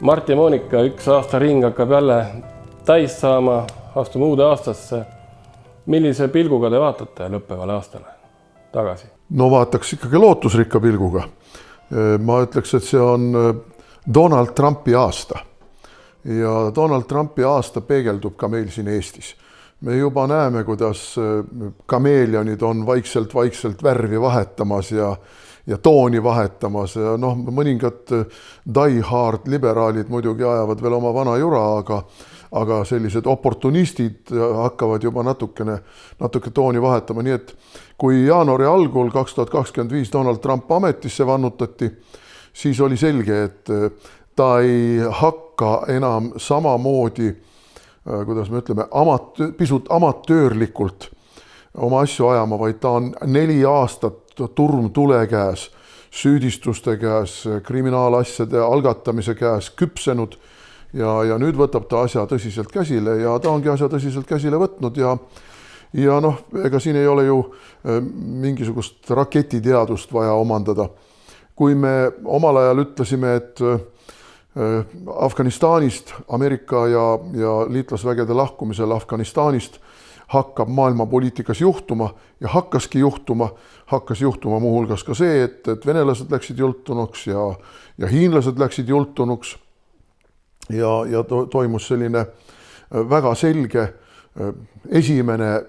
Mart ja Monika, üks aastaring hakkab jälle täis saama, astume uude aastasse. Millise pilguga te vaatate lõppevale aastale tagasi? No vaataks ikkagi lootusrikka pilguga. Ma ütleks, et see on Donald Trumpi aasta. Ja Donald Trumpi aasta peegeldub ka meil siin Eestis. Me juba näeme, kuidas kameelionid on vaikselt värvi vahetamas ja tooni vahetamas. Ja mõningad die-hard liberaalid muidugi ajavad veel oma vana jura, aga sellised oportunistid hakkavad juba natuke tooni vahetama. Nii et kui jaanuari algul 2025 Donald Trump ametisse vannutati, siis oli selge, et ta ei hakka enam samamoodi, kuidas me ütleme, pisut amatöörlikult oma asju ajama, vaid ta on 4 aastat turmtule käes, süüdistuste käes, kriminaalasjade algatamise käes küpsenud ja nüüd võtab ta asja tõsiselt käsile ja ta ongi asja tõsiselt käsile võtnud ja ega siin ei ole ju mingisugust raketiteadust vaja omandada. Kui me omal ajal ütlesime, et Afganistanist, Ameerika ja liitlasvägede lahkumisel Afganistanist hakkab maailma poliitikas juhtuma ja hakkas juhtuma muuhulgas ka see, et venelased läksid jultunuks ja hiinlased läksid jultunuks ja toimus selline väga selge esimene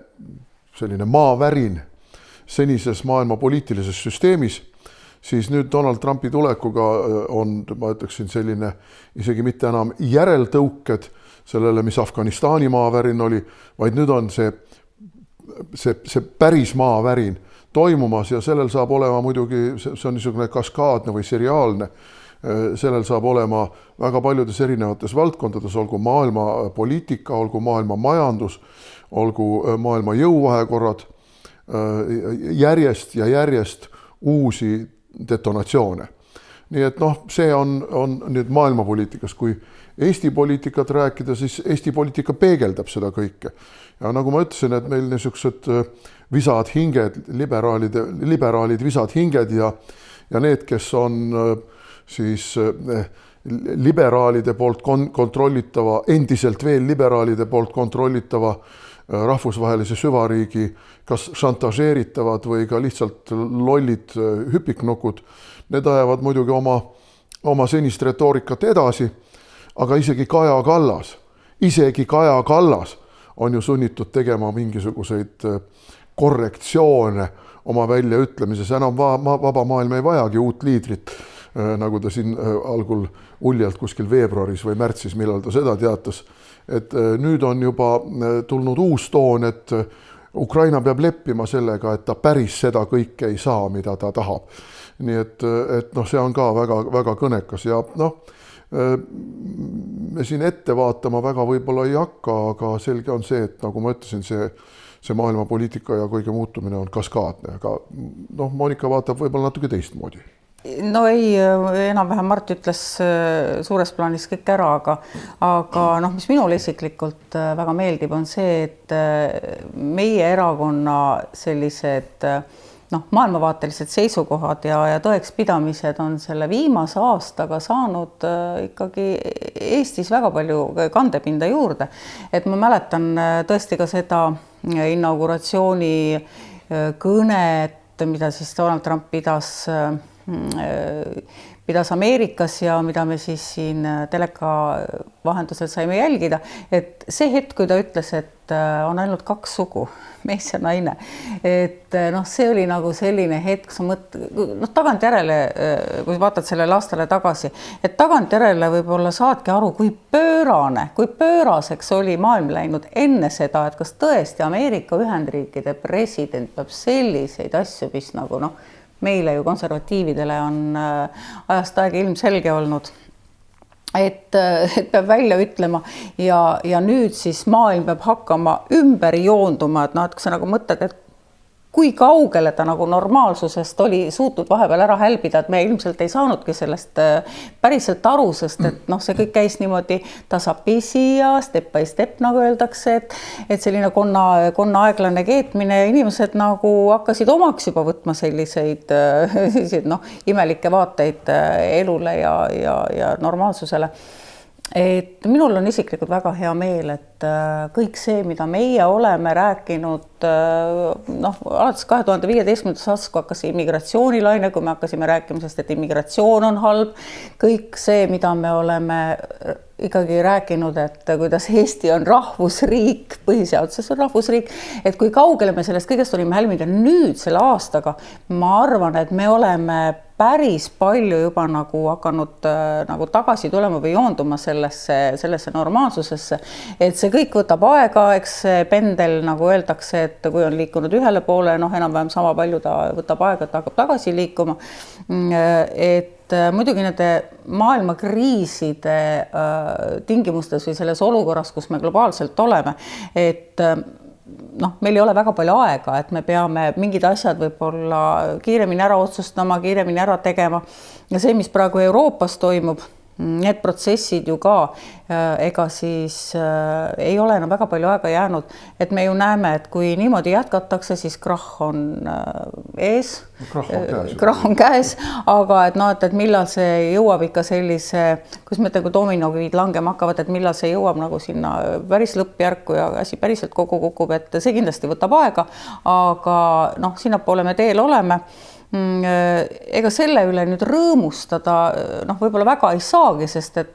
selline maavärin senises maailma poliitilises süsteemis, siis nüüd Donald Trumpi tulekuga on, ma ütleksin, selline isegi mitte enam järeltõuked sellele, mis Afganistani maavärin oli, vaid nüüd on see päris maavärin toimumas ja sellel saab olema muidugi, see on niisugune kaskaadne või seriaalne, sellel saab olema väga paljudes erinevates valdkondades, olgu maailma poliitika, olgu maailma majandus, olgu maailma jõuvahekorrad, järjest uusi detonatsioone. Nii et see on nüüd maailmapoliitikas. Kui Eesti poliitikat rääkida, siis Eesti poliitika peegeldab seda kõike. Ja nagu ma ütlesin, et meil niisugused visad hinged, liberaalid visad hinged ja need, kes on siis liberaalide poolt kontrollitava, endiselt veel liberaalide poolt kontrollitava rahvusvahelise süvariigi kas šantažeeritavad või ka lihtsalt lollid hüpiknukud, need ajavad muidugi oma senist retoorikat edasi, aga isegi Kaja Kallas on ju sunnitud tegema mingisuguseid korrektsioone oma väljaütlemises. Enam vaba maailm ei vajagi uut liidrit, nagu ta siin algul uljalt kuskil veebruaris või märtsis, millal ta seda teatas. Et nüüd on juba tulnud uus toon, et Ukraina peab leppima sellega, et ta päris seda kõike ei saa, mida ta tahab. Nii et see on ka väga kõnekas ja me siin ette vaatama väga võib-olla ei hakka, aga selge on see, et nagu ma ütlesin, see maailma poliitika ja kõige muutumine on kaskaadne, aga Monika vaatab võib-olla natuke teistmoodi. No ei, enam-vähem Mart ütles suures plaanis kõik ära, aga mis minule isiklikult väga meeldib, on see, et meie erakonna sellised maailmavaatelised seisukohad ja tõekspidamised on selle viimase aastaga saanud ikkagi Eestis väga palju kandepinda juurde. Et ma mäletan tõesti ka seda inauguratsiooni kõnet, mida siis Donald Trump pidas Ameerikas ja mida me siis siin teleka vahendusel saime jälgida, et see hetk, kui ta ütles, et on ainult 2 sugu, mees ja naine, et see oli nagu selline hetk, tagantjärele, kui vaatad sellele aastale tagasi, et tagantjärele võib-olla saadki aru, kui pööraseks oli maailm läinud enne seda, et kas tõesti Ameerika Ühendriikide president peab selliseid asju, mis nagu meile ju konservatiividele on ajast aega ilmselge olnud, et peab välja ütlema ja nüüd siis maailm peab hakkama ümber joonduma, et kui sa nagu mõtled, et kui kaugele ta nagu normaalsusest oli suutnud vahepeal ära hälbida, et me ilmselt ei saanudki sellest päriselt aru, sest et noh, see kõik käis niimoodi tasapisi ja step by step, nagu öeldakse, et selline konna aeglane keetmine ja inimesed nagu hakkasid omaks juba võtma selliseid noh, imelikke vaateid elule ja normaalsusele. Et minul on isiklikult väga hea meel, et kõik see, mida meie oleme rääkinud, noh, alates 2015. aastast, kui hakkas immigratsioonilaine, kui me hakkasime rääkima sellest, et immigratsioon on halb, kõik see, mida me oleme ikkagi rääkinud, et kuidas Eesti on rahvusriik, põhiseaduses on rahvusriik, et kui kaugele me sellest kõigest olime hälminud ja nüüd selle aastaga, ma arvan, et me oleme päris palju juba nagu hakanud nagu tagasi tulema või joonduma sellesse normaalsusesse, et see kõik võtab aega, eks see pendel, nagu öeldakse, et kui on liikunud ühele poole, noh, enam-vähem sama palju ta võtab aega, et ta hakkab tagasi liikuma. Et muidugi nende maailmakriiside tingimustes või selles olukorras, kus me globaalselt oleme, et noh, meil ei ole väga palju aega, et me peame mingid asjad võib-olla kiiremini ära otsustama, kiiremini ära tegema. Ja see, mis praegu Euroopas toimub, need protsessid ju ka, ega siis ei ole enam väga palju aega jäänud, et me ju näeme, et kui niimoodi jätkatakse, siis krahh on ees, krahh on käes, aga et noh, et millal see jõuab ikka sellise, kus me ütlen, kui dominokivid langema hakkavad, et millal see jõuab nagu sinna päris lõppjärku ja asi päriselt kokku kukub, et see kindlasti võtab aega, aga noh, sinnapoole me teel oleme. Ega selle üle nüüd rõõmustada noh, võib-olla väga ei saagi, sest et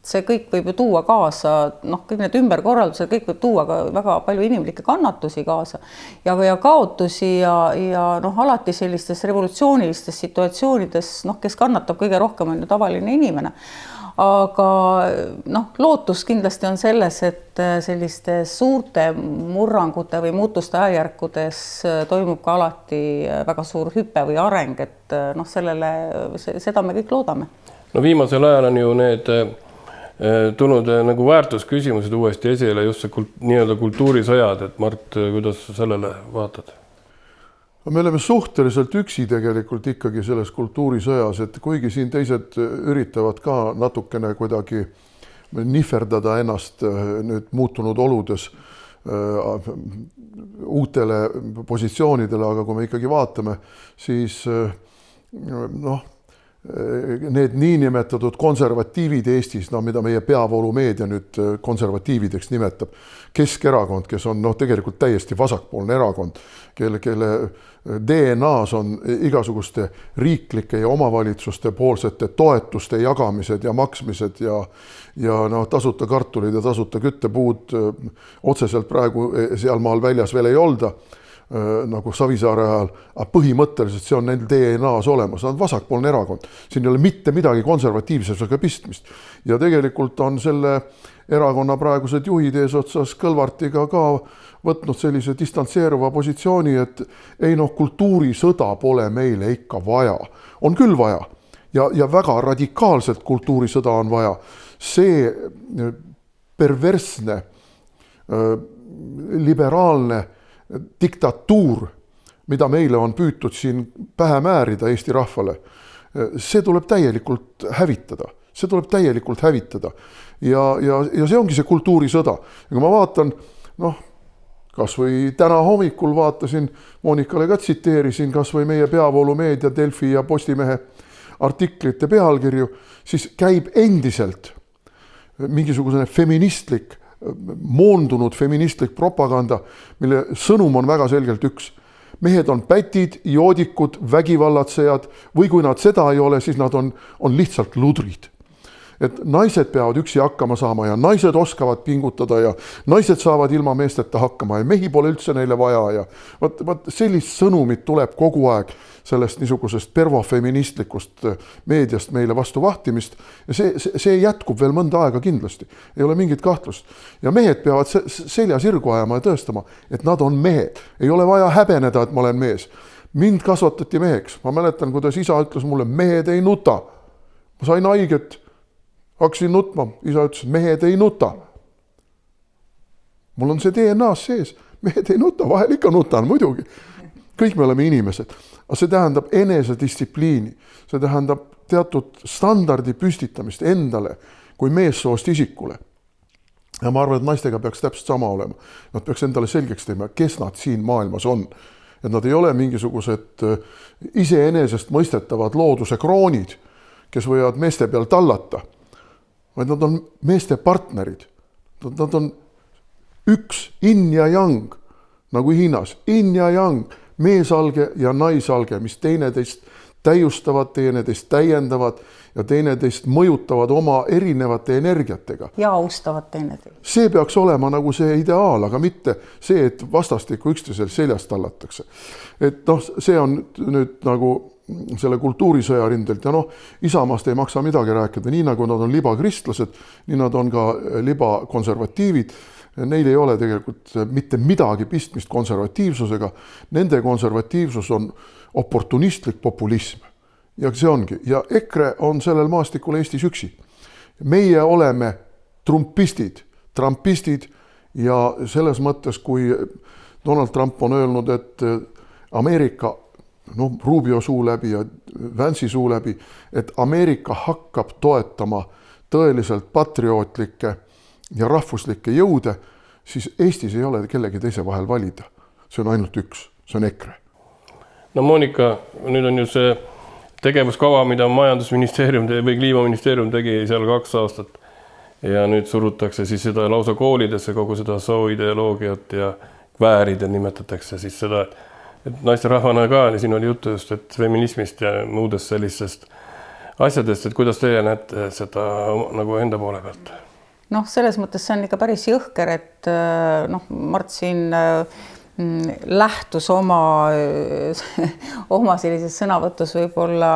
see kõik võib ju tuua kaasa, noh, kõik need ümberkorraldused, kõik võib tuua ka väga palju inimlikke kannatusi kaasa ja kaotusi ja noh, alati sellistes revolutsioonilistes situatsioonides, noh, kes kannatab kõige rohkem on ju tavaline inimene. Aga noh, lootus kindlasti on selles, et selliste suurte murrangute või muutuste ajärkudes toimub ka alati väga suur hüpe või areng, et noh, seda me kõik loodame. No viimasel ajal on ju need tulnud nagu väärtusküsimused uuesti esile, just see nii-öelda kultuurisõjad, et Mart, kuidas sa sellele vaatad? Me oleme suhteliselt üksi tegelikult ikkagi selles kultuurisõjas, et kuigi siin teised üritavad ka natukene kuidagi nihverdada ennast nüüd muutunud oludes uutele positsioonidele, aga kui me ikkagi vaatame, siis noh, need niinimetatud konservatiivid Eestis, no, mida meie peavoolumeedia nüüd konservatiivideks nimetab, Keskerakond, kes on noh, tegelikult täiesti vasakpoolne erakond, kelle DNA-s on igasuguste riiklike ja omavalitsuste poolsete toetuste jagamised ja maksmised ja noh, tasuta kartulid ja tasuta küttepuud otseselt praegu sealmaal väljas veel ei olda, nagu Savisaare ajal, aga põhimõtteliselt see on neil DNA-s olemas, on vasakpoolne erakond. Siin ei ole mitte midagi konservatiivsusega pistmist. Ja tegelikult on selle erakonna praegused juhid eesotsas Kõlvartiga ka võtnud sellise distantseeruva positsiooni, et ei noh, kultuurisõda pole meile ikka vaja. On küll vaja ja väga radikaalselt kultuurisõda on vaja. See perversne, liberaalne diktatuur, mida meile on püütud siin pähe määrida Eesti rahvale, see tuleb täielikult hävitada. See tuleb täielikult hävitada. Ja see ongi see kultuurisõda. Ja kui ma vaatan, noh, kas või täna hommikul vaatasin, Monikale ka tsiteerisin, kas või meie peavoolumeedia Delfi ja Postimehe artiklite pealkirju, siis käib endiselt mingisugune feministlik moondunud feministlik propaganda, mille sõnum on väga selgelt üks. Mehed on pätid, joodikud, vägivallatsejad või kui nad seda ei ole, siis nad on lihtsalt ludrid. Et naised peavad üksi hakkama saama ja naised oskavad pingutada ja naised saavad ilma meesteta hakkama ja mehi pole üldse neile vaja ja võt sellist sõnumit tuleb kogu aeg sellest niisugusest pervofeministlikust meediast meile vastu vahtimist ja see jätkub veel mõnda aega kindlasti. Ei ole mingit kahtlust. Ja mehed peavad selja sirgu ajama ja tõestama, et nad on mehed. Ei ole vaja häbeneda, et ma olen mees. Mind kasvatati meheks. Ma mäletan, kuidas isa ütles mulle, mehed ei nuta. Ma sain haiget. Hakkasin nutma, isa ütles, mehed ei nuta. Mul on see DNA-s sees, mehed ei nuta, vahel ikka nutan muidugi. kõik me oleme inimesed, aga see tähendab enesedistsipliini, see tähendab teatud standardi püstitamist endale kui meessoost isikule. Ja ma arvan, et naistega peaks täpselt sama olema. Nad peaks endale selgeks teema, kes nad siin maailmas on. Et nad ei ole mingisugused iseenesest mõistetavad looduse kroonid, kes võivad meeste peal tallata, vaid nad on meeste partnerid. Nad on üks yin ja yang, nagu Hiinas, yin ja yang, meesalge ja naisalge, mis teineteist täiustavad, teineteist täiendavad ja teineteist mõjutavad oma erinevate energiatega. Ja austavad teineteist. See peaks olema nagu see ideaal, aga mitte see, et vastastikku üksteisel seljast tallatakse. Et noh, see on nüüd nagu selle kultuurisõjarindelt ja noh, Isamaast ei maksa midagi rääkida, nii nagu nad on libakristlased, nii nad on ka libakonservatiivid. Neil ei ole tegelikult mitte midagi pistmist konservatiivsusega. Nende konservatiivsus on oportunistlik populism. Ja see ongi. Ja EKRE on sellel maastikul Eestis üksi. Meie oleme trumpistid ja selles mõttes, kui Donald Trump on öelnud, et Ameerika, Rubio suu läbi ja Vance'i suu läbi, et Ameerika hakkab toetama tõeliselt patriootlikke ja rahvuslikke jõude, siis Eestis ei ole kellegi teise vahel valida. See on ainult üks, see on EKRE. No Monika, nüüd on ju see tegevuskava, mida majandusministeerium või kliimaministeerium tegi seal 2 aastat ja nüüd surutakse siis seda lausa koolidesse, kogu seda sooideoloogiat ja vääride nimetatakse siis seda, et naisterahvana ka, siin oli juttu just, et feminismist ja muudest sellistest asjadest, et kuidas teie näete seda nagu enda poole pealt? Noh, selles mõttes see on ikka päris jõhker, et Mart siin lähtus oma sellises sõnavõtus võib-olla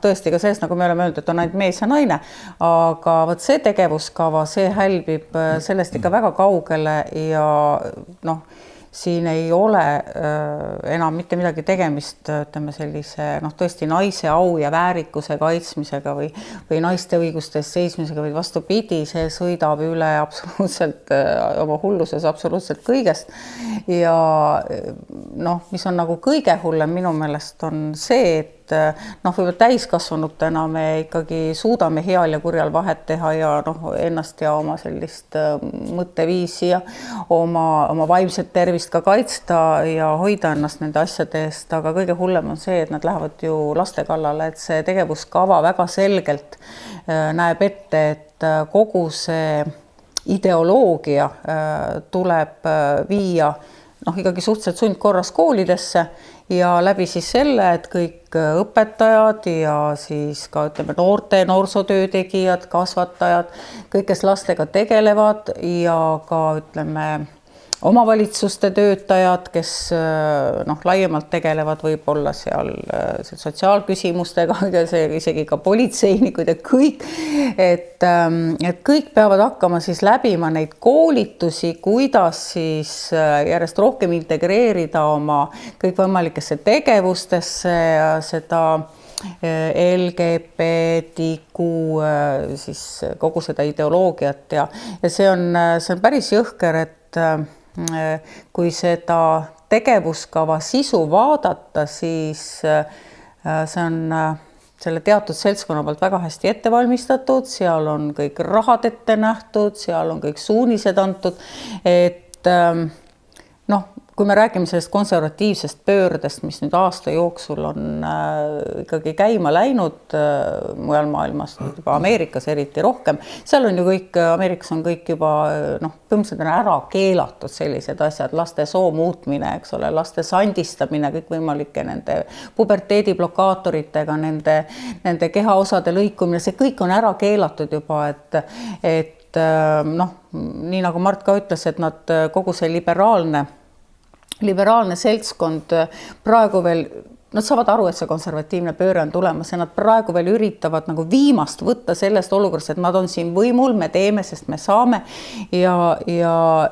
tõesti ka sellest, nagu me oleme öeldud, et on ainult mees ja naine, aga võt see tegevuskava, see hälbib sellest ikka väga kaugele ja siin ei ole enam mitte midagi tegemist, ütleme sellise tõesti naise au ja väärikuse kaitsmisega või naiste õigustes seismisega, või vastupidi, see sõidab üle absoluutselt oma hulluses absoluutselt kõigest. Ja mis on nagu kõige hullem minu meelest on see, et võib-olla täiskasvanutena me ikkagi suudame heal ja kurjal vahet teha ja ennast ja oma sellist mõtteviisi ja oma vaimset tervist ka kaitsta ja hoida ennast nende asjade eest, aga kõige hullem on see, et nad lähevad ju laste kallale, et see tegevuskava väga selgelt näeb ette, et kogu see ideoloogia tuleb viia ikkagi suhteliselt sundkorras koolidesse ja läbi siis selle, et kõik õpetajad ja siis ka noorsootöö tegijad, kasvatajad, kõik, kes lastega tegelevad ja ka omavalitsuste töötajad, kes laiemalt tegelevad võib-olla seal sotsiaalküsimustega, isegi ka politseinikud ja kõik, et kõik peavad hakkama siis läbima neid koolitusi, kuidas siis järjest rohkem integreerida oma kõikvõimalikesse tegevustesse seda LGBTQ siis kogu seda ideoloogiat ja see on päris jõhker, et kui seda tegevuskava sisu vaadata, siis see on selle teatud seltskonna poolt väga hästi ette valmistatud, seal on kõik rahad ette nähtud, seal on kõik suunised antud, et kui me räägime sellest konservatiivsest pöördest, mis nüüd aasta jooksul on ikkagi käima läinud mujal maailmas, juba Ameerikas eriti rohkem, seal on ju kõik, Ameerikas on kõik juba põhimõtteliselt on ära keelatud sellised asjad, laste soo muutmine, eks ole, laste sandistamine, kõik võimalike nende puberteediblokaatoritega, nende kehaosade lõikumine, see kõik on ära keelatud juba, et nii nagu Mart ka ütles, et nad kogu see liberaalne seltskond praegu veel, nad saavad aru, et see konservatiivne pööre on tulemas ja nad praegu veel üritavad nagu viimast võtta sellest olukorrast, et nad on siin võimul, me teeme, sest me saame ja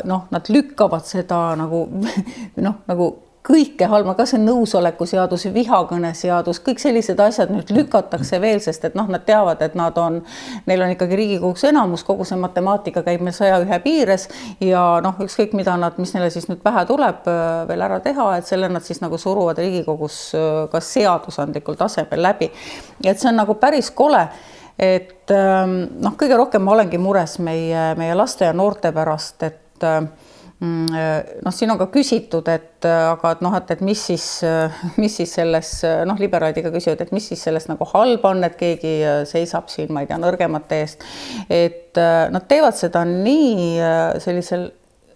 nad lükkavad seda nagu kõike halma, kas see nõusoleku seadus, vihakõne seadus, kõik sellised asjad nüüd lükatakse veel, sest et nad teavad, et neil on ikkagi Riigikogus enamus, kogu see matemaatika käib meil 101 piires ja ükskõik mis neile siis nüüd pähe tuleb veel ära teha, et selle nad siis nagu suruvad Riigikogus ka seadusandlikul tasemel läbi. Ja et see on nagu päris kole, et kõige rohkem ma olengi mures meie laste ja noorte pärast, et siin on ka küsitud, et mis siis selles, liberaalid ka küsivad, et mis siis sellest nagu halba on, et keegi seisab siin, ma ei tea, nõrgemate eest, et nad teevad seda nii sellisel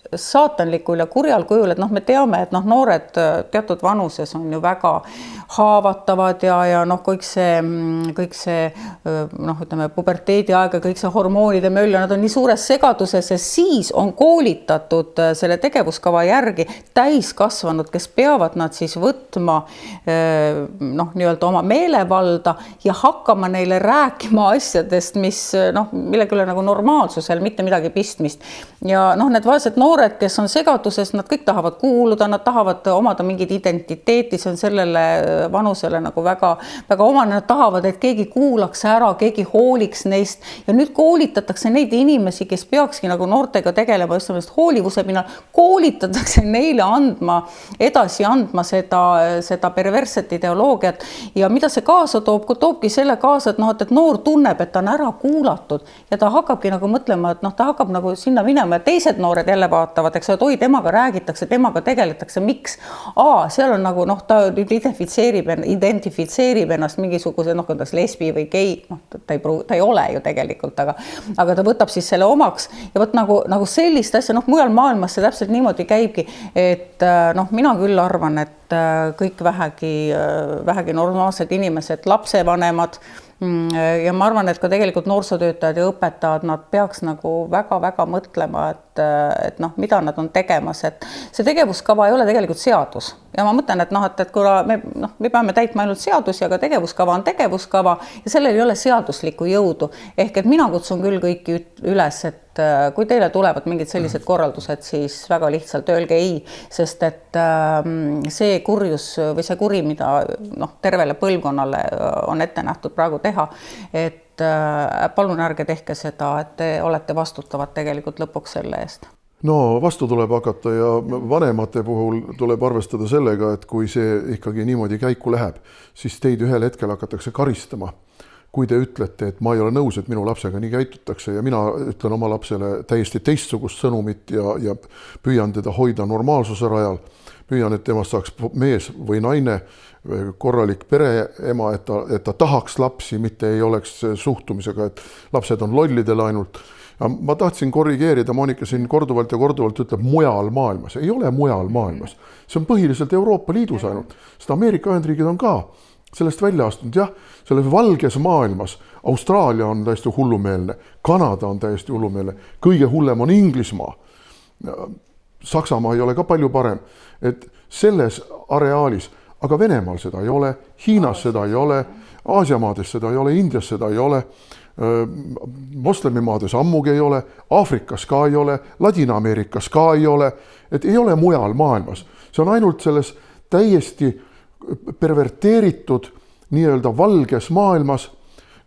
saatanlikul ja kurjal kujul, et me teame, et noored teatud vanuses on ju väga haavatavad ja kõik see ütleme puberteedi aega, kõik see hormoonide möll, nad on nii suures segaduses ja siis on koolitatud selle tegevuskava järgi täiskasvanud, kes peavad nad siis võtma nii-öelda oma meelevalda ja hakkama neile rääkima asjadest, millega ei ole nagu normaalsusel mitte midagi pistmist. Ja need vaesed noored, kes on segaduses, nad kõik tahavad kuuluda, nad tahavad omada mingit identiteeti, see on sellele vanusele nagu väga, väga omane, nad tahavad, et keegi kuulaks ära, keegi hooliks neist ja nüüd koolitatakse neid inimesi, kes peakski nagu noortega tegelema just sellest hoolivuse pinnal, koolitatakse neile edasi andma seda perversset ideoloogiat ja mida see kaasa toobki selle kaasa, et noor tunneb, et ta on ära kuulatud ja ta hakkabki nagu mõtlema, et ta hakkab nagu sinna minema ja teised noored jälle vaatavad, eks oi, temaga räägitakse, temaga tegeletakse, miks? Seal on nagu, ta identifitseerib ennast mingisuguse, kuidas lesbi või gei, ta ei ole ju tegelikult, aga ta võtab siis selle omaks ja võt nagu sellist asja, mujal maailmas see täpselt niimoodi käibki, et mina küll arvan, et kõik vähegi normaalsed inimesed, lapsevanemad ja ma arvan, et ka tegelikult noorsootöötajad ja õpetajad, nad peaks nagu väga-väga mõtlema, et mida nad on tegemas, et see tegevuskava ei ole tegelikult seadus ja ma mõtlen, et kuna me peame täitma ainult seadusi, aga tegevuskava on tegevuskava ja sellel ei ole seaduslikku jõudu, ehk et mina kutsun küll kõiki üles, et kui teile tulevad mingid sellised korraldused, siis väga lihtsalt öelge ei, sest et see kurjus või see kuri, mida tervele põlvkonnale on ette nähtud praegu teha, et palun ärge tehke seda, et te olete vastutavad tegelikult lõpuks selle eest. No vastu tuleb hakata ja vanemate puhul tuleb arvestada sellega, et kui see ikkagi niimoodi käiku läheb, siis teid ühel hetkel hakatakse karistama. Kui te ütlete, et ma ei ole nõus, et minu lapsega nii käitutakse ja mina ütlen oma lapsele täiesti teistsugust sõnumit ja püüan teda hoida normaalsuse rajal, püüan, et temast saaks mees või naine, korralik pereema, et ta tahaks lapsi, mitte ei oleks suhtumisega, et lapsed on lollidel ainult. Ma tahtsin korrigeerida, Monika siin korduvalt ja korduvalt ütleb mujal maailmas. Ei ole mujal maailmas. See on põhiliselt Euroopa Liidus ainult. Seda Ameerika Ühendriigid on ka sellest välja astunud, jah, selles valges maailmas. Austraalia on täiesti hullumeelne, Kanada on täiesti hullumeelne, kõige hullem on Inglismaa. Saksamaa ei ole ka palju parem, et selles areaalis, aga Venemaal seda ei ole, Hiinas seda ei ole, Aasiamaades seda ei ole, Indias seda ei ole, moslemimaades ammugi ei ole, Aafrikas ka ei ole, Ladina-Ameerikas ka ei ole, et ei ole mujal maailmas. See on ainult selles täiesti perverteeritud nii-öelda valges maailmas,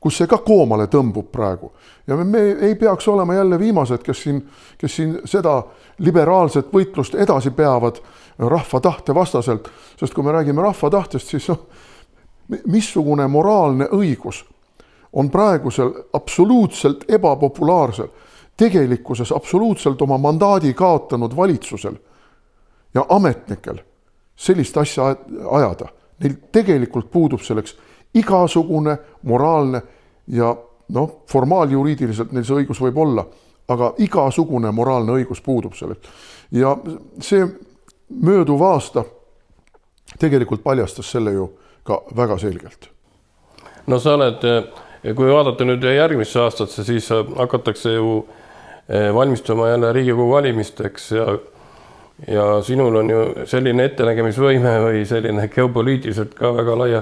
kus see ka koomale tõmbub praegu. Ja me ei peaks olema jälle viimased, kes siin seda liberaalset võitlust edasi peavad rahva tahte vastaselt, sest kui me räägime rahva tahtest, siis missugune moraalne õigus on praegusel absoluutselt ebapopulaarsel, tegelikkuses absoluutselt oma mandaadi kaotanud valitsusel ja ametnikel sellist asja ajada. Neil tegelikult puudub selleks igasugune moraalne ja formaaljuriidiliselt neil see õigus võib olla, aga igasugune moraalne õigus puudub selleks. Ja see mööduv aasta tegelikult paljastas selle ju ka väga selgelt. No sa oled, kui vaadata nüüd järgmisse aastasse, siis hakatakse ju valmistuma jälle Riigikogu valimisteks ja sinul on ju selline ettenägemisvõime või selline geopoliitiliselt ka väga laia.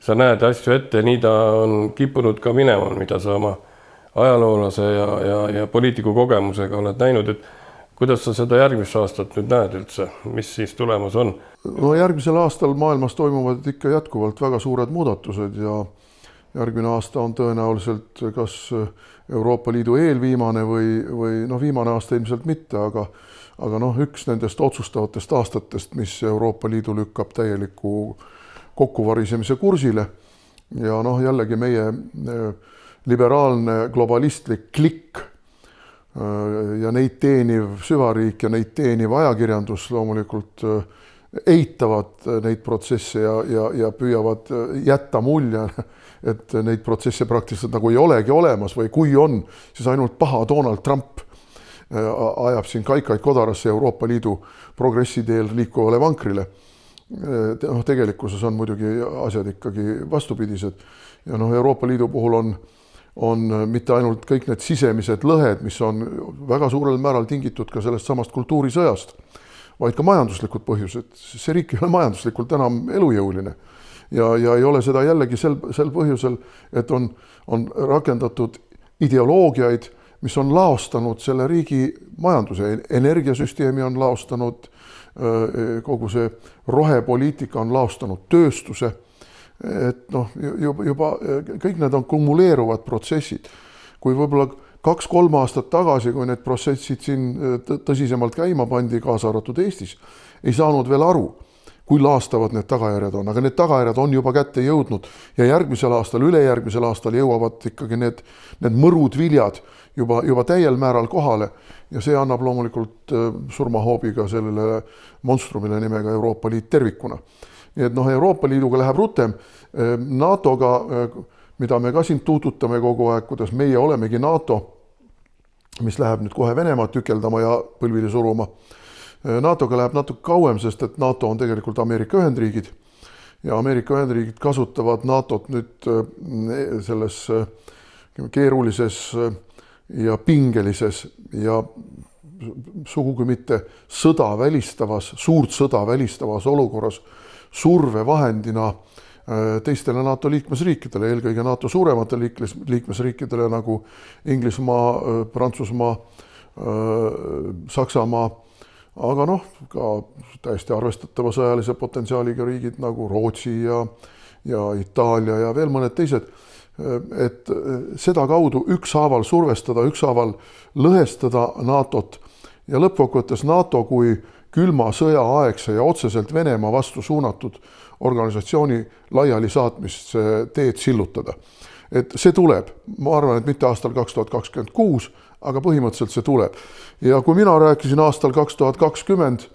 Sa näed asju ette, nii ta on kippunud ka minema, mida sa oma ajaloolase ja poliitiku kogemusega oled näinud, et kuidas sa seda järgmist aastat nüüd näed üldse, mis siis tulemas on? No järgmisel aastal maailmas toimuvad ikka jätkuvalt väga suured muudatused ja järgmine aasta on tõenäoliselt kas Euroopa Liidu eelviimane või viimane aasta ilmselt mitte, aga üks nendest otsustavatest aastatest, mis Euroopa Liidu lükkab täieliku kokkuvarisemise kursile ja jällegi meie liberaalne globalistlik klikk ja neid teeniv süvariik ja neid teeniv ajakirjandus loomulikult eitavad neid protsesse ja püüavad jätta mulje, et neid protsesse praktiliselt nagu ei olegi olemas või kui on, siis ainult paha Donald Trump ajab siin kaikaid kodarasse Euroopa Liidu progressi teel liikuvale vankrile. Tegelikkuses on muidugi asjad ikkagi vastupidised ja Euroopa Liidu puhul on mitte ainult kõik need sisemised lõhed, mis on väga suurel määral tingitud ka sellest samast kultuurisõjast, vaid ka majanduslikud põhjused. See riik ei ole majanduslikult enam elujõuline ja ei ole seda jällegi sel põhjusel, et on rakendatud ideoloogiaid, mis on laostanud selle riigi majanduse, energiasüsteemi on laostanud, kogu see rohepoliitika on laostanud tööstuse, et juba kõik need on kumuleeruvad protsessid. Kui võib-olla 2-3 aastat tagasi, kui need protsessid siin tõsisemalt käima pandi, kaasa arvatud Eestis, ei saanud veel aru, kui laastavad need tagajärjed on, aga need tagajärjed on juba kätte jõudnud ja järgmisel aastal, ülejärgmisel aastal jõuavad ikkagi need mõrud viljad juba täiel määral kohale ja see annab loomulikult surmahoobiga sellele monstrumile nimega Euroopa Liit tervikuna. Nii et Euroopa Liiduga läheb rutem, NATO-ga, mida me ka siin tuututame kogu aeg, kuidas meie olemegi NATO, mis läheb nüüd kohe Venemaa tükeldama ja põlvili suruma. NATO-ga läheb natuke kauem, sest et NATO on tegelikult Ameerika Ühendriigid ja Ameerika Ühendriigid kasutavad NATO-t nüüd selles keerulises ja pingelises ja sugugi mitte suurt sõda välistavas olukorras survevahendina teistele NATO liikmesriikidele, eelkõige NATO suurematele liikmesriikidele nagu Inglismaa, Prantsusmaa, Saksamaa, aga ka täiesti arvestatava sõjalise potentsiaaliga riigid nagu Rootsi ja Itaalia ja veel mõned teised, et seda kaudu ükshaaval survestada, ükshaaval lõhestada NATO-t ja lõppkokkuvõttes NATO kui külma sõja aegse ja otseselt Venemaa vastu suunatud organisatsiooni laiali saatmist teed sillutada. Et see tuleb, ma arvan, et mitte aastal 2026, aga põhimõtteliselt see tuleb. Ja kui mina rääkisin aastal 2020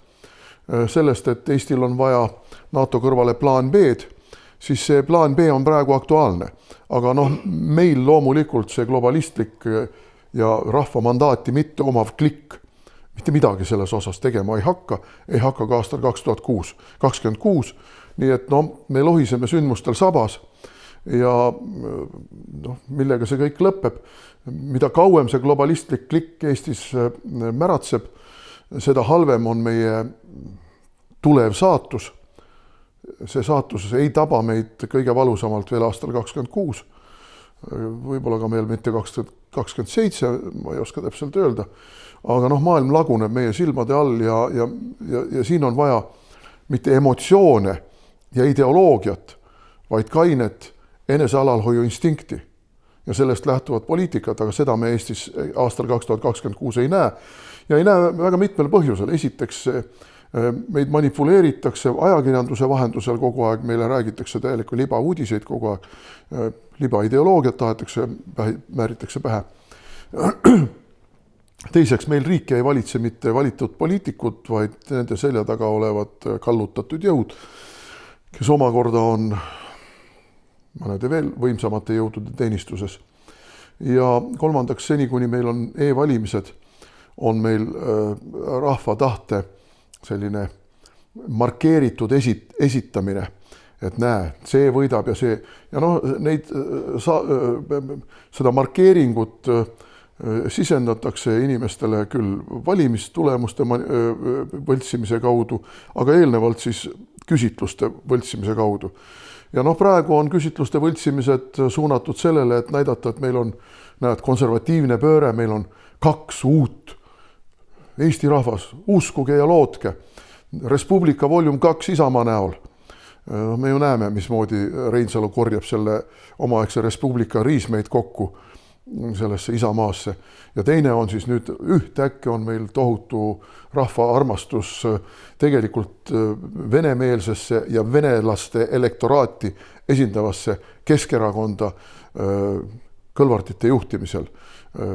sellest, et Eestil on vaja NATO kõrvale plaan B-d, siis see plaan B on praegu aktuaalne. Aga meil loomulikult see globalistlik ja rahva mandaati mitte omav klikk mitte midagi selles osas tegema ei hakka ka aastal 2026. Nii et me lohiseme sündmustel sabas ja millega see kõik lõpeb. Mida kauem see globalistlik klikk Eestis märatseb, seda halvem on meie tulev saatus. See saatus ei taba meid kõige valusamalt veel aastal 2026. Võib-olla ka meil mitte 2027, ma ei oska täpselt öelda. Aga maailm laguneb meie silmade all ja siin on vaja mitte emotsioone ja ideoloogiat, vaid kainet enesealalhoiu instinkti ja sellest lähtuvat poliitikat, aga seda me Eestis aastal 2026 ei näe. Ja ei näe väga mitmel põhjusel. Esiteks, meid manipuleeritakse ajakirjanduse vahendusel kogu aeg, meile räägitakse täielikku libauudiseid kogu aeg, libaideoloogiat määritakse pähe. Teiseks, meil riiki ei valitse mitte valitud poliitikud, vaid nende selja taga olevad kallutatud jõud, kes omakorda on mõnede veel võimsamate jõudude teenistuses. Ja kolmandaks, seni kuni meil on e-valimised, on meil rahva tahte selline markeeritud esitamine, et näe, see võidab ja see. Ja seda markeeringut sisendatakse inimestele küll valimistulemuste võltsimise kaudu, aga eelnevalt siis küsitluste võltsimise kaudu. Ja praegu on küsitluste võltsimised suunatud sellele, et näidata, et meil on konservatiivne pööre, meil on 2 uut Eesti rahvas, uskuge ja lootke. Res Publica volum 2 Isamaa näol. Me ju näeme, mismoodi Reinsalu korjab selle omaaegse Res Publica riismeid kokku sellesse Isamaasse. Ja teine on siis nüüd ühtäkki on meil tohutu rahva armastus tegelikult venemeelsesse ja venelaste elektoraati esindavasse Keskerakonda Kõlvartite juhtimisel.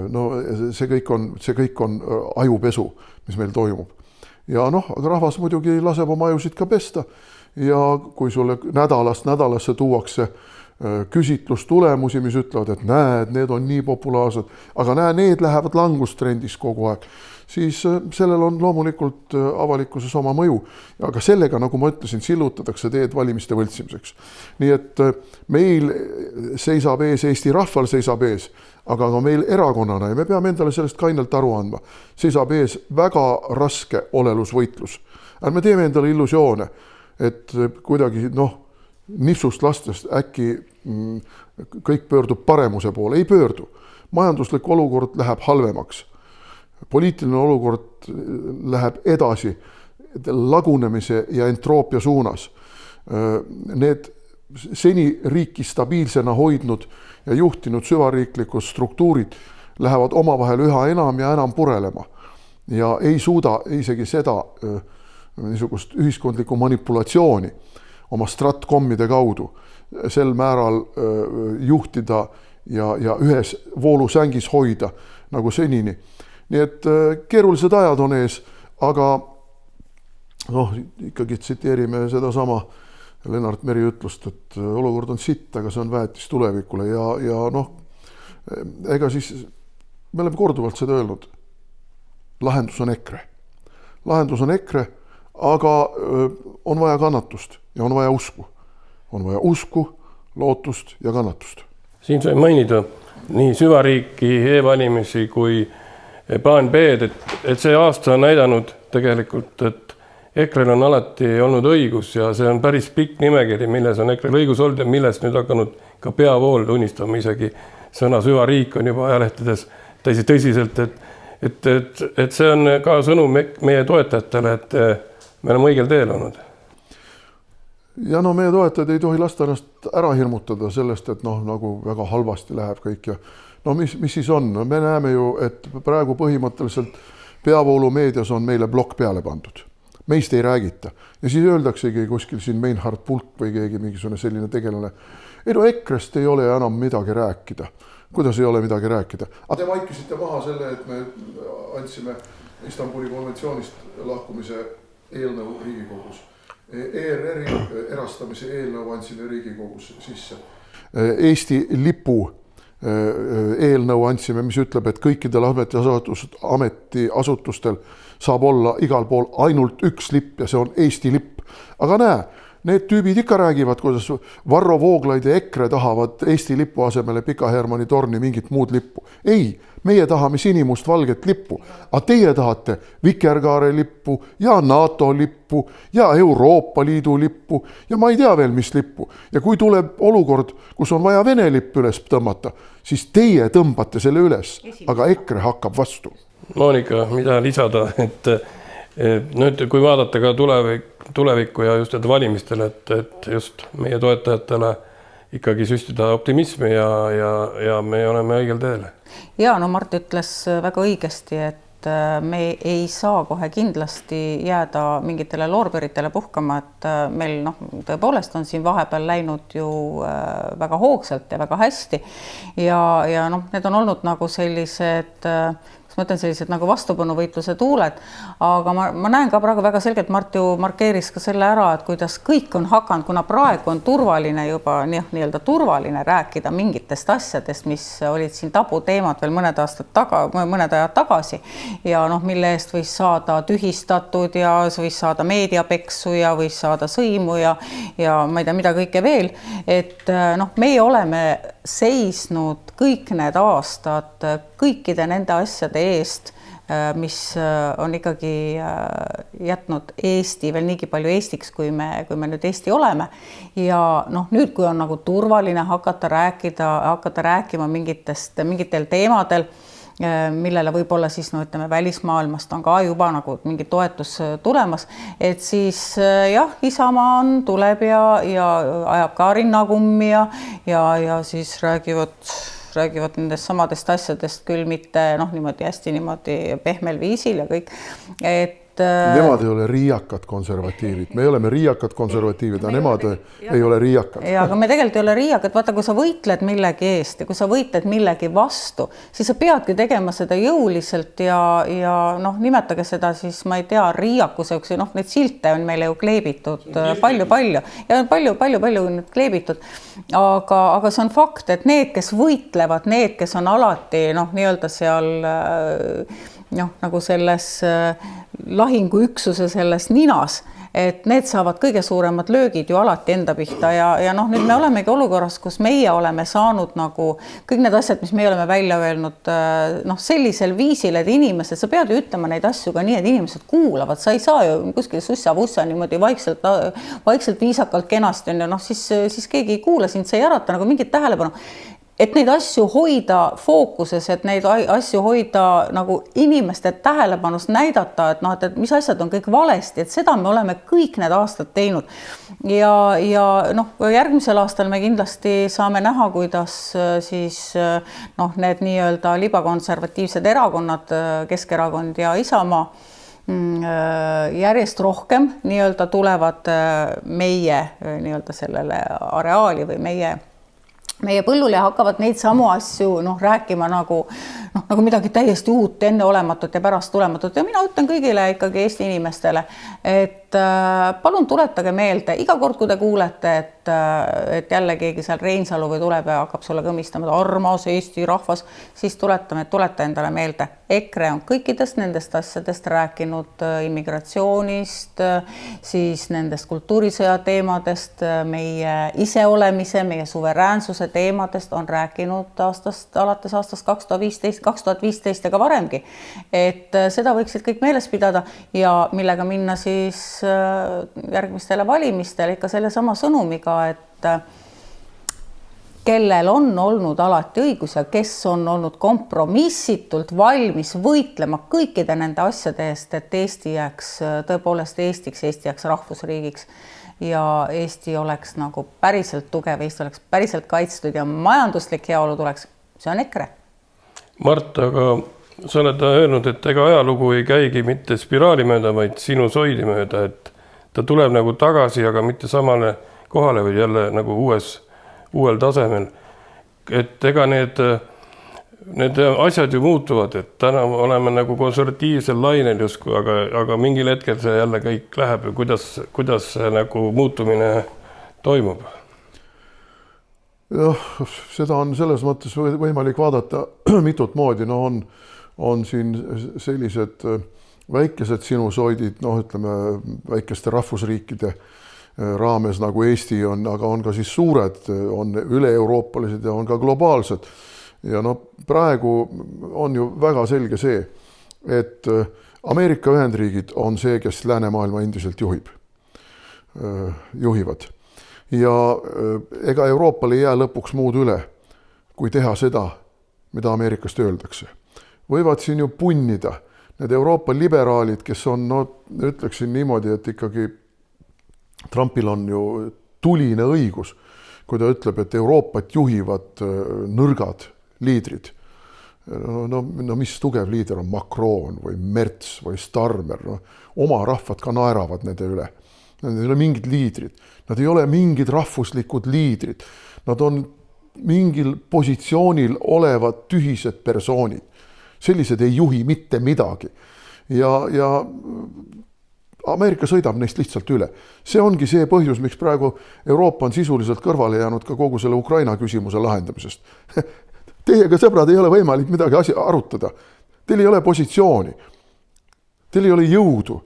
No see kõik on ajupesu, mis meil toimub. Ja noh, aga rahvas muidugi laseb oma ajusid ka pesta ja kui sulle nädalast nädalasse tuuakse küsitlustulemusi, mis ütlevad, et näed, need on nii populaarsed, aga näe, need lähevad langustrendis kogu aeg, siis sellel on loomulikult avalikkuses oma mõju. Aga sellega, nagu ma ütlesin, sillutatakse teed valimiste võltsimiseks. Nii et meil seisab ees, Eesti rahval seisab ees, aga ka meil erakonnana ja me peame endale sellest kainelt aru andma. Seisab ees väga raske olelusvõitlus. Ärme teeme endale illusioone, et kuidagi nipsust lastest äkki kõik pöördub paremuse poole. Ei pöördu. Majanduslik olukord läheb halvemaks. Poliitiline olukord läheb edasi lagunemise ja entroopia suunas. Need seni riiki stabiilsena hoidnud ja juhtinud süvariiklikud struktuurid lähevad omavahel üha enam ja enam purelema. Ja ei suuda isegi seda niisugust ühiskondlikku manipulatsiooni oma stratkommide kaudu sel määral juhtida ja ühes voolusängis hoida nagu senini. Nii et keerulised ajad on ees, aga ikkagi tsiteerime seda sama Lennart Meri ütlust, et olukord on sitt, aga see on väetis tulevikule ja ega siis me oleme korduvalt seda öelnud. Lahendus on EKRE. Lahendus on EKRE, aga on vaja kannatust ja on vaja usku. On vaja usku, lootust ja kannatust. Siin sai mainida nii süvariiki, e-valimisi kui plaan B-d, et see aasta on näidanud tegelikult, et EKRE-l on alati olnud õigus ja see on päris pikk nimekiri, milles on EKRE-l õigus olnud ja millest nüüd hakanud ka peavool tunnistama. Isegi sõna süvariik on juba ajalehtedes täisi tõsiselt, et see on ka sõnum meie toetajatele, et me oleme õigel teel olnud. Ja meie toetajad ei tohi lasta ennast ära hirmutada sellest, et nagu väga halvasti läheb kõik ja mis siis on? Me näeme ju, et praegu põhimõtteliselt peavoolu meedias on meile blokk peale pandud. Meist ei räägita. Ja siis öeldaksegi kuskil siin Meinhard Pulk või keegi mingisugune selline tegelane. EKRE-st ei ole enam midagi rääkida. Kuidas ei ole midagi rääkida? Aga te vaikisite maha selle, et me andsime Istanbuli konventsioonist lahkumise eelnõu Riigikogus. ERR-i erastamise eelnõu andsime Riigikogus sisse. Eesti lipu eelnõu andsime, mis ütleb, et kõikidel ametiasutustel saab olla igal pool ainult üks lipp ja see on Eesti lipp. Aga näe, need tüübid ikka räägivad, kuidas Varro Vooglaid ja EKRE tahavad Eesti lipu asemele Pika Hermanni torni mingit muud lippu. Ei, meie tahame sinimust valget lippu, aga teie tahate Vikerkaare lippu ja NATO lippu ja Euroopa Liidu lippu ja ma ei tea veel, mis lippu. Ja kui tuleb olukord, kus on vaja Vene lipp üles tõmmata, siis teie tõmbate selle üles, aga EKRE hakkab vastu. Monika, mida lisada, et nüüd kui vaadata ka tulevikku ja just valimistele, et just meie toetajatele ikkagi süstida optimismi ja me oleme õigel teel. Ja Mart ütles väga õigesti, et me ei saa kohe kindlasti jääda mingitele loorberitele puhkama, et meil tõepoolest on siin vahepeal läinud ju väga hoogsalt ja väga hästi ja need on olnud nagu sellised ma ütlen sellised nagu vastupanuvõitluse tuuled, aga ma näen ka praegu väga selgelt, Mart ju markeeris ka selle ära, et kuidas kõik on hakanud, kuna praegu on turvaline juba nii-öelda turvaline rääkida mingitest asjadest, mis olid siin tabuteemad veel mõned ajad tagasi ja mille eest võis saada tühistatud ja võis saada meediapeksu ja võis saada sõimu ja ma ei tea, mida kõike veel, et meie oleme seisnud kõik need aastad kõikide nende asjade eest, mis on ikkagi jätnud Eesti veel niigi palju Eestiks, kui me nüüd Eesti oleme. Ja nüüd, kui on nagu turvaline hakata rääkima mingitel teemadel, millele võib-olla siis no ütleme, välismaailmast on ka juba nagu mingi toetus tulemas, et siis jah, Isamaa tuleb ja ajab ka rinnakummi ja siis räägivad nendest samadest asjadest, küll mitte niimoodi hästi niimoodi pehmel viisil ja kõik, et nemad ei ole riiakad konservatiivid, me oleme riiakad konservatiivid, aga nemad ei ole riiakad. Ja, aga me tegelikult ei ole riiakad, vaata, kui sa võitled millegi eest ja kui sa võitled millegi vastu, siis sa peadki tegema seda jõuliselt ja nimetage seda siis, ma ei tea, riiakuseks, neid silte on meile ju kleebitud palju ja palju nüüd kleebitud, aga see on fakt, et need, kes võitlevad, need, kes on alati nii-öelda seal nagu selles lahinguüksuse selles ninas, et need saavad kõige suuremad löögid ju alati enda pihta ja nüüd me olemegi olukorras, kus meie oleme saanud nagu kõik need asjad, mis me oleme välja öelnud sellisel viisil, et inimesed, sa pead ju ütlema neid asju ka nii, et inimesed kuulavad, sa ei saa ju kuskil sussa-vussa niimoodi vaikselt viisakalt kenasti on ja siis keegi ei kuula sind, see ei ärata nagu mingit tähelepanu. Et neid asju hoida fookuses, et neid asju hoida nagu inimeste tähelepanust näidata, et mis asjad on kõik valesti, et seda me oleme kõik need aastad teinud. Ja järgmisel aastal me kindlasti saame näha, kuidas siis need nii-öelda libakonservatiivsed erakonnad, Keskerakond ja Isamaa, järjest rohkem nii-öelda tulevad meie nii-öelda sellele areaali või meie põllule hakkavad neid samu asju rääkima nagu midagi täiesti uut, enneolematut ja pärast tulematut. Ja mina ütlen kõigile ikkagi Eesti inimestele, et palun tuletage meelde, iga kord, kui te kuulete, et jälle keegi seal Reinsalu või tuleb ja hakkab sulle kõmistama, armas Eesti rahvas, siis tuleta endale meelde. EKRE on kõikidest nendest asjadest rääkinud, immigratsioonist, siis nendest kultuurisõja teemadest, meie iseolemise, meie suveräänsuse teemadest on rääkinud alates aastast 2015 ja ka varemgi. Et seda võiksid kõik meeles pidada ja millega minna siis järgmistele valimistele ikka selle sama sõnumiga, et kellel on olnud alati õigus ja kes on olnud kompromissitult valmis võitlema kõikide nende asjade eest, et Eesti jääks tõepoolest Eestiks, Eesti jääks rahvusriigiks ja Eesti oleks nagu päriselt tugev, Eesti oleks päriselt kaitstud ja majanduslik heaolu tuleks, see on EKRE. Mart, aga sa oled öelnud, et ega ajalugu ei käigi mitte spiraali mööda, vaid sinusoidi mööda, et ta tuleb nagu tagasi, aga mitte samale kohale või jälle nagu uuel tasemel. Et ega need asjad ju muutuvad, et täna oleme nagu konservatiivsel lainel justkui, aga mingil hetkel see jälle kõik läheb ja kuidas see nagu muutumine toimub? Seda on selles mõttes võimalik vaadata mitut moodi. On siin sellised väikesed sinusoidid, ütleme väikeste rahvusriikide raames nagu Eesti on, aga on ka siis suured, on üle-euroopalised ja on ka globaalsed. Ja praegu on ju väga selge see, et Ameerika Ühendriigid on see, kes läänemaailma endiselt juhivad. Ja ega Euroopal ei jää lõpuks muud üle, kui teha seda, mida Ameerikast öeldakse. Võivad siin ju punnida need Euroopa liberaalid, kes on, ütleksin niimoodi, et ikkagi Trumpil on ju tuline õigus, kui ta ütleb, et Euroopat juhivad nõrgad liidrid. Mis tugev liider on Macron või Merz või Starmer, oma rahvad ka naeravad nende üle. Nad ei ole mingid liidrid, nad ei ole mingid rahvuslikud liidrid, nad on mingil positsioonil olevad tühised persoonid. Sellised ei juhi mitte midagi. Ja Ameerika sõidab neist lihtsalt üle. See ongi see põhjus, miks praegu Euroopa on sisuliselt kõrvale jäänud ka kogu selle Ukraina küsimuse lahendamisest. Teiega, sõbrad, ei ole võimalik midagi arutada. Teil ei ole positsiooni. Teil ei ole jõudu.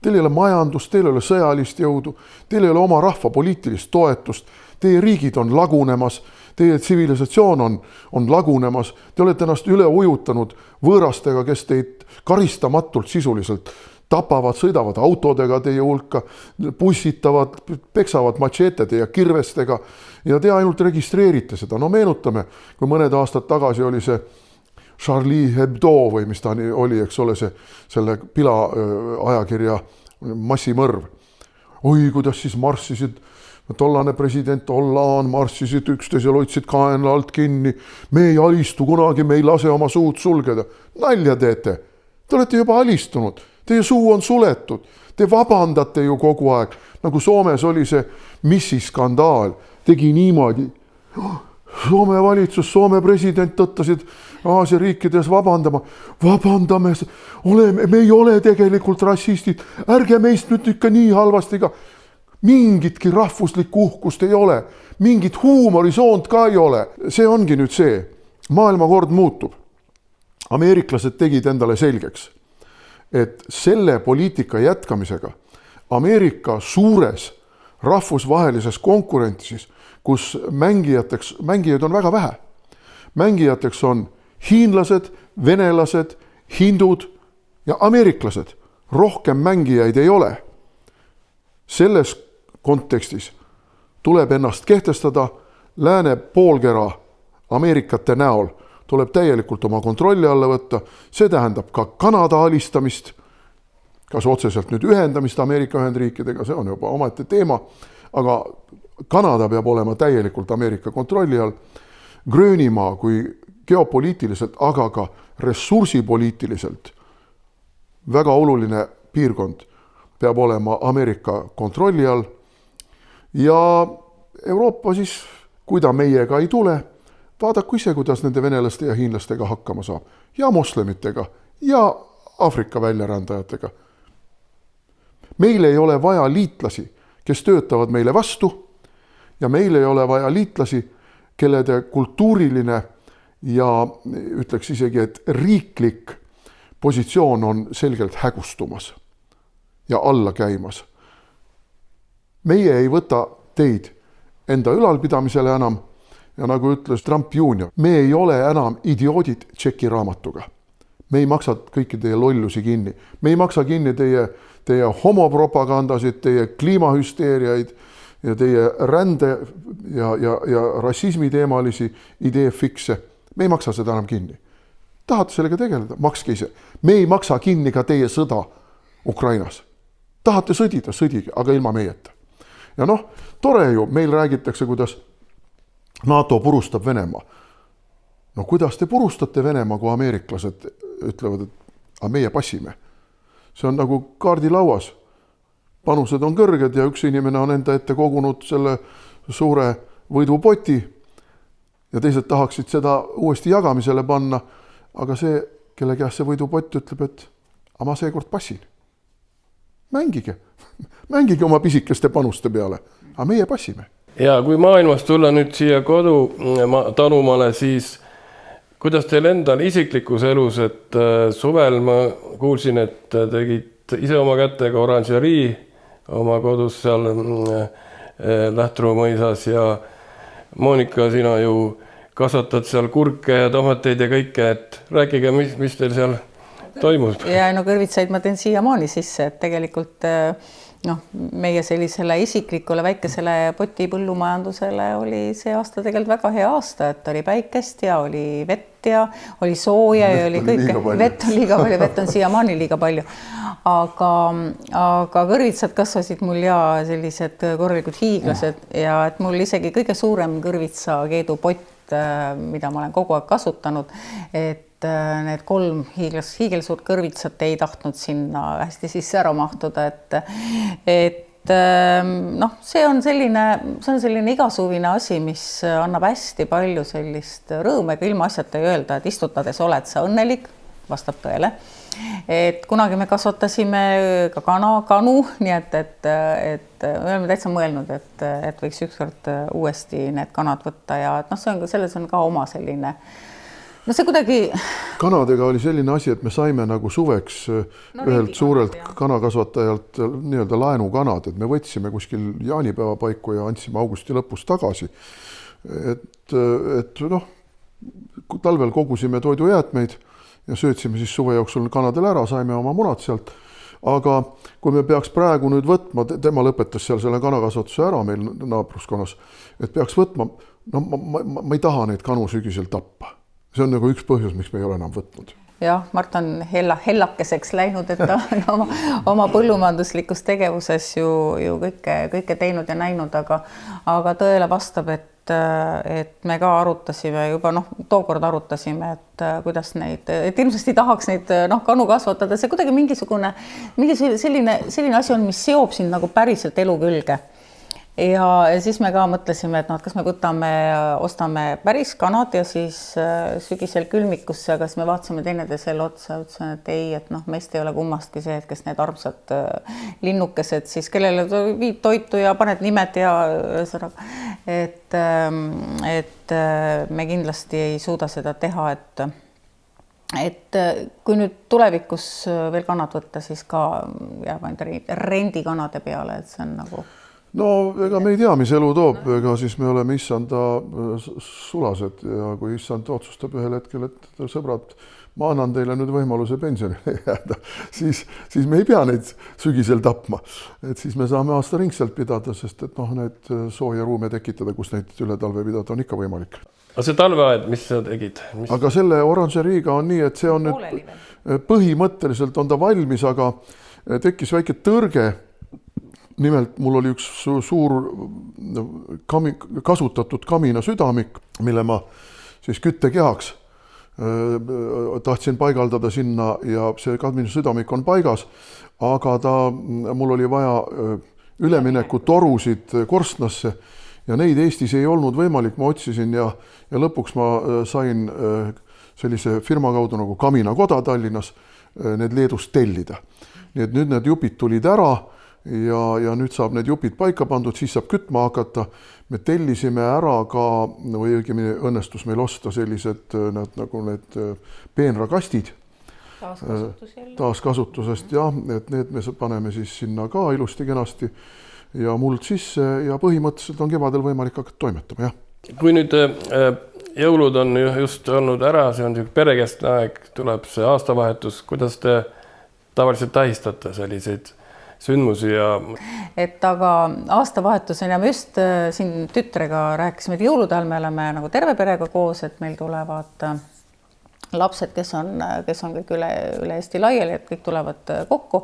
Teil ei ole majandust, teil ei ole sõjalist jõudu. Teil ei ole oma rahva poliitilist toetust. Teie riigid on lagunemas. Teie tsivilisatsioon on lagunemas. Te olete ennast üle ujutanud võõrastega, kes teid karistamatult sisuliselt tapavad, sõidavad autodega teie hulka, pussitavad, peksavad matšeetede ja kirvestega ja te ainult registreerite seda. Meenutame, kui mõned aastad tagasi oli see Charlie Hebdo või mis ta oli, eks ole, selle pila ajakirja massimõrv. Oi, kuidas siis marssisid tollane president Hollande, marssisid üksteisel, hoidsid kaenla alt kinni. Me ei alistu kunagi, me ei lase oma suud sulgeda. Nalja teete. Te olete juba alistunud. Teie suu on suletud. Te vabandate ju kogu aeg. Nagu Soomes oli see missiskandaal. Tegi niimoodi. Soome valitsus, Soome president tõttasid Aasia riikides vabandama. Vabandame, me ei ole tegelikult rassistid. Ärge meist nüüd ikka nii halvasti ka. Mingitki rahvuslikku uhkust ei ole. Mingit huumorisoont ka ei ole. See ongi nüüd see. Maailmakord muutub. Ameeriklased tegid endale selgeks, et selle poliitika jätkamisega Ameerika suures rahvusvahelises konkurentsis, kus mängijaid on väga vähe. Mängijateks on hiinlased, venelased, hindud ja ameeriklased. Rohkem mängijaid ei ole. Selles kontekstis tuleb ennast kehtestada lääne poolkera Ameerikate näol, tuleb täielikult oma kontrolli alla võtta. See tähendab ka Kanada alistamist, kas otseselt nüüd ühendamist Ameerika Ühendriikidega, see on juba omaette teema, aga Kanada peab olema täielikult Ameerika kontrolli all. Gröönimaa kui geopoliitiliselt, aga ka ressursipoliitiliselt väga oluline piirkond peab olema Ameerika kontrolli all. Ja Euroopa siis, kui ta meiega ei tule, vaadaku ise, kuidas nende venelaste ja hiinlastega hakkama saab. Ja moslemitega ja Aafrika väljarändajatega. Meil ei ole vaja liitlasi, kes töötavad meile vastu, ja meil ei ole vaja liitlasi, kellede kultuuriline ja ütleks isegi, et riiklik positsioon on selgelt hägustumas ja alla käimas. Meie ei võta teid enda ülalpidamisele enam, ja nagu ütles Trump Jr., me ei ole enam idioodid tšeki raamatuga. Me ei maksa kõiki teie lollusi kinni. Me ei maksa kinni teie homopropagandasid, teie kliimahüsteeriaid ja teie rände ja rassismi teemalisi ideefikse. Me ei maksa seda enam kinni. Tahate sellega tegeleda? Makske ise. Me ei maksa kinni ka teie sõda Ukrainas. Tahate sõdida? Sõdige, aga ilma meieta. Ja noh, tore ju, meil räägitakse, kuidas NATO purustab Venemaa. No kuidas te purustate Venemaa, kui ameeriklased ütlevad, et meie passime? See on nagu kaardilauas. Panused on kõrged ja üks inimene on enda ette kogunud selle suure võidupoti ja teised tahaksid seda uuesti jagamisele panna, aga see, kelle käest see võidupott ütleb, et ma seekord passin. Mängige oma pisikeste panuste peale, aga meie passime. Ja kui maailmast tulla nüüd siia kodu tanumale, siis kuidas teil endal isiklikus elus, et suvel ma kuulsin, et tegid ise oma kätega oranžerii oma kodus seal Lähtru mõisas ja Monika, sina ju kasvatad seal kurke ja tomateid ja kõike, et rääkige, mis teil seal toimus? Ja no kõrvitsaid ma teen siiamaani sisse, et tegelikult meie sellisele isiklikule väikesele poti põllumajandusele oli see aasta tegelikult väga hea aasta, et oli päikest ja oli vett ja oli sooja ja oli kõike. Vett on liiga palju, vett on siiamaani liiga palju. Aga kõrvitsad kasvasid mul ja sellised korralikud hiiglased ja et mul isegi kõige suurem kõrvitsa keedupott, mida ma olen kogu aeg kasutanud, et need 3 hiigelsuurt kõrvitsat ei tahtnud sinna hästi sisse ära mahtuda, et see on selline igasuvine asi, mis annab hästi palju sellist rõõmu, ega ilma asjata ei öelda, et istutades oled sa õnnelik, vastab tõele. Et kunagi me kasvatasime ka kanu, nii et me oleme täitsa mõelnud, et võiks ükskord uuesti need kanad võtta ja selles on ka oma selline. No see kuidagi... Kanadega oli selline asi, et me saime nagu suveks ühelt suurelt kanakasvatajalt nii-öelda laenukanad, et me võtsime kuskil jaanipäeva paiku ja andsime augusti lõpus tagasi. Et talvel kogusime toidujäätmeid ja söötsime siis suve jooksul kanadel ära, saime oma munad sealt. Aga kui me peaks praegu nüüd võtma, tema lõpetas seal selle kanakasvatuse ära meil naabruskonnas, et peaks võtma, ma ei taha neid kanu sügisel tappa. see on nagu üks põhjus, miks me ei ole enam võtnud. Jah, Mart on hellakeseks läinud, et ta on oma põllumajanduslikus tegevuses ju kõike teinud ja näinud, aga tõele vastab, et me ka arutasime juba, tookord arutasime, et kuidas neid, et ilmselt tahaks neid kanu kasvatada, see kuidagi mingi selline asi on, mis seob sind nagu päriselt elu külge. Ja siis me ka mõtlesime, et kas me ostame päris kanad ja siis sügisel külmikusse, aga siis me vaatasime teineteisele otsa, ütlesin, et ei, et meist ei ole kummastki see, et kes need armsad linnukesed siis, kellele viid toitu ja paned nimed ja et me kindlasti ei suuda seda teha, et kui nüüd tulevikus veel kanad võtta, siis ka jääb ainult rendikanade peale, et see on nagu... No ega me ei tea, mis elu toob, ega siis me oleme issanda sulased ja kui issand otsustab ühel hetkel, et sõbrad, ma annan teile nüüd võimaluse pensionile jääda, siis me ei pea neid sügisel tapma. Et siis me saame aasta ringselt pidada, sest et need sooja ruume tekitada, kus neid üle talve pidada on ikka võimalik. Aga see talveaed, mis sa tegid? Aga selle oranžeriiga on nii, et see on nüüd põhimõtteliselt on ta valmis, aga tekkis väike tõrge. Nimelt mul oli üks suur kasutatud kamina südamik, mille ma siis küttekehaks tahtsin paigaldada sinna ja see kamina südamik on paigas, aga mul oli vaja üleminekutorusid korstnasse ja neid Eestis ei olnud võimalik, ma otsisin ja lõpuks ma sain sellise firma kaudu nagu Kaminakoda Tallinnas need Leedust tellida. Nii et nüüd need jupid tulid ära ja nüüd saab need jupid paika pandud, siis saab kütma hakata. Me tellisime ära ka, või õigemini õnnestus meil osta sellised nagu need peenrakastid. Taaskasutusest, jah, et need me paneme siis sinna ka ilusti kenasti ja muld sisse ja põhimõtteliselt on kevadel võimalik hakata toimetama, jah. Kui nüüd jõulud on just olnud ära, see on perekeskne aeg, tuleb see aastavahetus, kuidas te tavaliselt tähistate selliseid sündmusi ja... Et aga aastavahetusena me just siin tütrega rääkisime, et jõulude ajal me oleme nagu terve perega koos, et meil tulevad lapsed, kes on kõik üle Eesti laiali, et kõik tulevad kokku.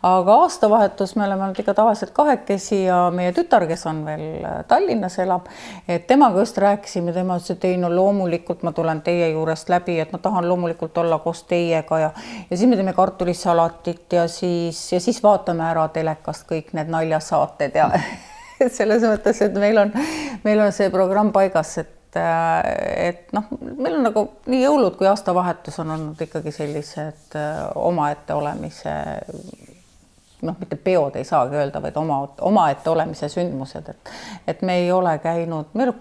Aga aastavahetus me oleme olnud ikka tavaliselt kahekesi ja meie tütar, kes on veel Tallinnas elab, et temaga just rääkisime, tema ütles, et ei, no loomulikult ma tulen teie juurest läbi, et ma tahan loomulikult olla koos teiega ja siis me teeme kartulisalatit ja siis vaatame ära telekast kõik need naljasaated ja selles mõttes, et meil on see programm paigas, et meil on nagu nii jõulud kui aastavahetus on olnud ikkagi sellised omaette olemise, mitte peod ei saagi öelda, vaid omaette olemise sündmused, et me ei ole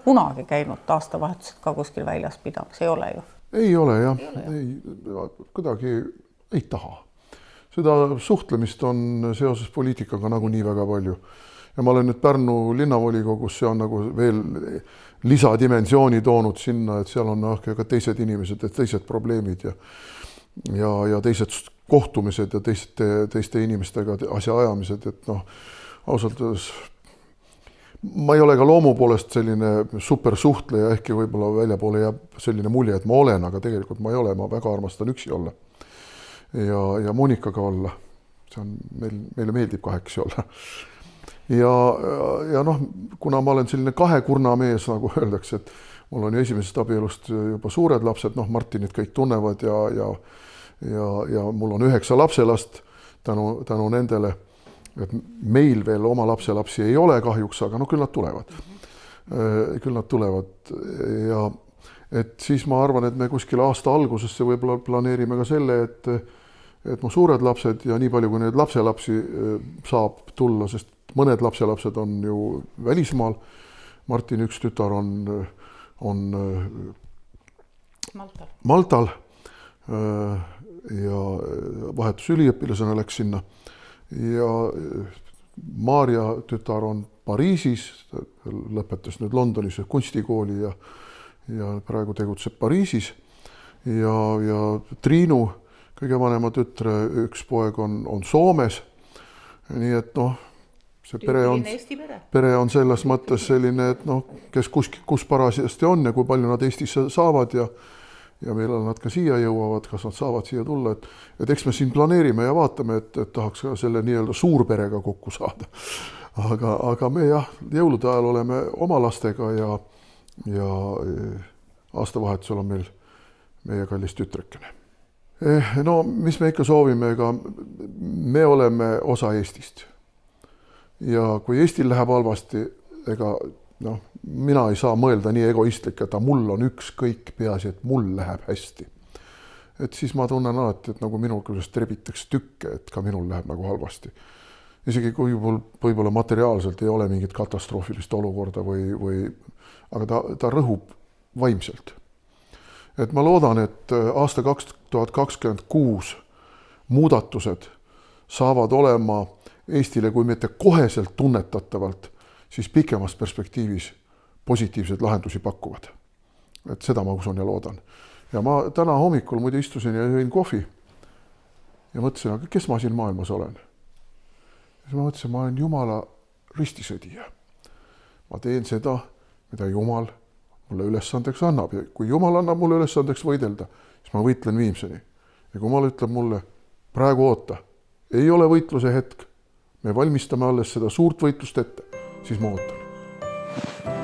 kunagi käinud aastavahetused ka kuskil väljas pidamas, ei ole ju. Ei ole jah, kuidagi ei taha. Seda suhtlemist on seoses poliitikaga nagu nii väga palju. Ja ma olen nüüd Pärnu linnavolikogus, see on nagu veel lisadimensiooni toonud sinna, et seal on ka teised inimesed ja teised probleemid ja teised kohtumised ja teiste inimestega asja ajamised, et ausalt öeldes ma ei ole ka loomu poolest selline supersuhtleja, ehkki võib-olla väljapoole jääb selline mulje, et ma olen, aga tegelikult ma ei ole, ma väga armastan üksi olla ja Monikaga olla. See on, meile meeldib kahekesi olla. Ja kuna ma olen selline kahekurna mees, nagu öeldakse, et mul on ju esimesest abielust juba suured lapsed, Martinit kõik tunnevad ja mul on 9 lapselast tänu nendele, et meil veel oma lapselapsi ei ole kahjuks, aga küll nad tulevad. Küll nad tulevad ja et siis ma arvan, et me kuskil aasta algusesse võib-olla planeerime ka selle, et mu suured lapsed ja nii palju, kui need lapselapsi saab tulla, sest mõned lapselapsed on ju välismaal. Martin üks tütar on Maltal ja vahetusüliõpilasena läks sinna. Ja Maarja tütar on Pariisis, lõpetas nüüd Londonis kunstikooli ja praegu tegutseb Pariisis. Ja Triinu, kõige vanema tütre, üks poeg on Soomes. Nii et see pere on selles mõttes selline, et kes kus parasjasti on ja kui palju nad Eestis saavad ja millal nad ka siia jõuavad, kas nad saavad siia tulla, et eks me siin planeerime ja vaatame, et tahaks ka selle nii-öelda suurperega kokku saada. Aga me jah, jõulude ajal oleme oma lastega ja aastavahetusel on meil meie kallis tütrekene. No mis me ikka soovime, ega me oleme osa Eestist. Ja kui Eestil läheb halvasti, ega mina ei saa mõelda nii egoistlik, et mul on ükskõik, peaasi, et mul läheb hästi. Et siis ma tunnen alati, et nagu minul kuidas trebitakse tükke, et ka minul läheb nagu halvasti. Isegi kui võib-olla materiaalselt ei ole mingit katastroofilist olukorda aga ta rõhub vaimselt. Et ma loodan, et aasta 2026 muudatused saavad olema Eestile kui mitte koheselt tunnetatavalt, siis pikemas perspektiivis positiivseid lahendusi pakkuvad. Et seda ma usun ja loodan. Ja ma täna hommikul muide istusin ja jõin kohvi ja mõtlesin, aga kes ma siin maailmas olen? Ja ma mõtlesin, ma olen Jumala ristisõdija. Ma teen seda, mida Jumal mulle ülesandeks annab. Ja kui Jumal annab mulle ülesandeks võidelda, siis ma võitlen viimseni. Ja kui Jumal ütleb mulle, praegu oota, ei ole võitluse hetk, me valmistame alles seda suurt võitlust ette, siis ma ootan.